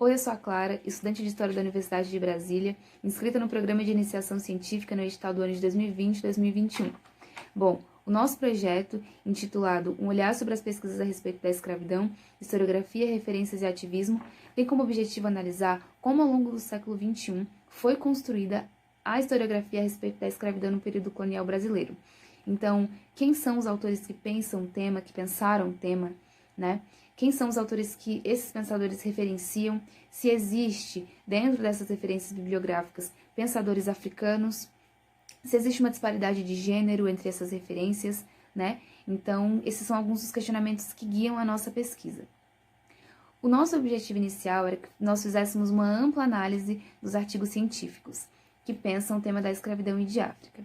Oi, eu sou a Clara, estudante de História da Universidade de Brasília, inscrita no Programa de Iniciação Científica no edital do ano de 2020 e 2021. Bom, o nosso projeto, intitulado Um Olhar sobre as Pesquisas a respeito da Escravidão, Historiografia, Referências e Ativismo, tem como objetivo analisar como ao longo do século XXI foi construída a historiografia a respeito da escravidão no período colonial brasileiro. Então, quem são os autores que pensam o tema, que pensaram o tema, né? Quem são os autores que esses pensadores referenciam? Se existe, dentro dessas referências bibliográficas, pensadores africanos? Se existe uma disparidade de gênero entre essas referências, né? Então, esses são alguns dos questionamentos que guiam a nossa pesquisa. O nosso objetivo inicial era que nós fizéssemos uma ampla análise dos artigos científicos que pensam o tema da escravidão e de África.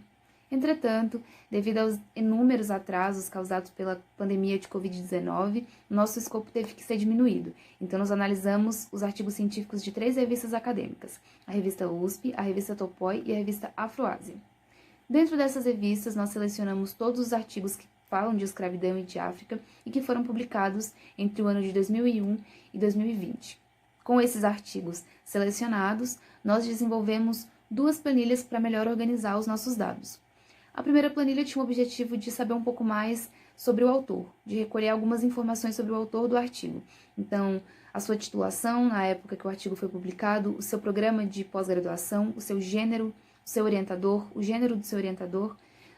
Entretanto, devido aos inúmeros atrasos causados pela pandemia de Covid-19, nosso escopo teve que ser diminuído. Então, nós analisamos os artigos científicos de 3 revistas acadêmicas, a revista USP, a revista Topoi e a revista Afroásia. Dentro dessas revistas, nós selecionamos todos os artigos que falam de escravidão e de África e que foram publicados entre o ano de 2001 e 2020. Com esses artigos selecionados, nós desenvolvemos 2 planilhas para melhor organizar os nossos dados. A primeira planilha tinha o objetivo de saber um pouco mais sobre o autor, de recolher algumas informações sobre o autor do artigo. Então, a sua titulação, na época que o artigo foi publicado, o seu programa de pós-graduação, o seu gênero, o seu orientador, o gênero do seu orientador,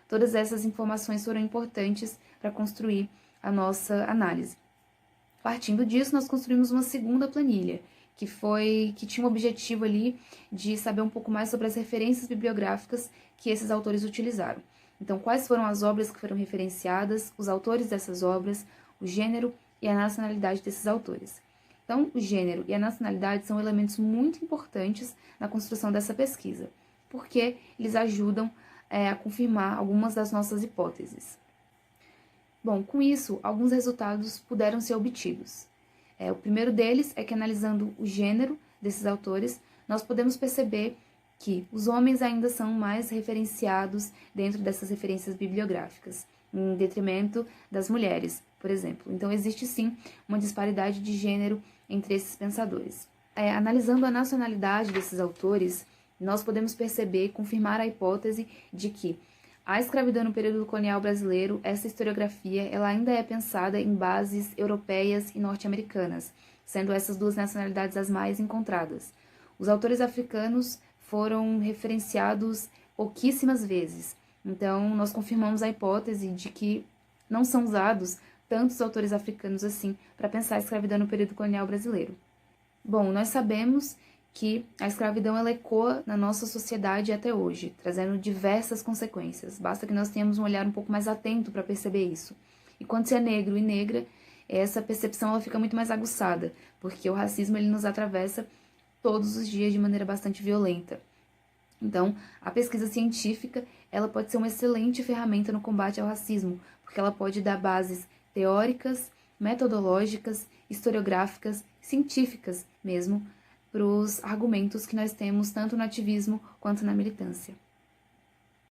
todas essas informações foram importantes para construir a nossa análise. Partindo disso, nós construímos uma segunda planilha, que tinha o objetivo ali de saber um pouco mais sobre as referências bibliográficas que esses autores utilizaram. Então, quais foram as obras que foram referenciadas, os autores dessas obras, o gênero e a nacionalidade desses autores. Então, o gênero e a nacionalidade são elementos muito importantes na construção dessa pesquisa, porque eles ajudam a confirmar algumas das nossas hipóteses. Bom, com isso, alguns resultados puderam ser obtidos. O primeiro deles é que, analisando o gênero desses autores, nós podemos perceber que os homens ainda são mais referenciados dentro dessas referências bibliográficas, em detrimento das mulheres, por exemplo. Então, existe sim uma disparidade de gênero entre esses pensadores. Analisando a nacionalidade desses autores, nós podemos perceber e confirmar a hipótese de que a escravidão no período colonial brasileiro, essa historiografia, ela ainda é pensada em bases europeias e norte-americanas, sendo essas 2 nacionalidades as mais encontradas. Os autores africanos foram referenciados pouquíssimas vezes, então nós confirmamos a hipótese de que não são usados tantos autores africanos assim para pensar a escravidão no período colonial brasileiro. Bom, nós sabemos que a escravidão ela ecoa na nossa sociedade até hoje, trazendo diversas consequências. Basta que nós tenhamos um olhar um pouco mais atento para perceber isso. E quando você é negro e negra, essa percepção ela fica muito mais aguçada, porque o racismo ele nos atravessa todos os dias de maneira bastante violenta. Então, a pesquisa científica ela pode ser uma excelente ferramenta no combate ao racismo, porque ela pode dar bases teóricas, metodológicas, historiográficas, científicas mesmo, para os argumentos que nós temos tanto no ativismo quanto na militância.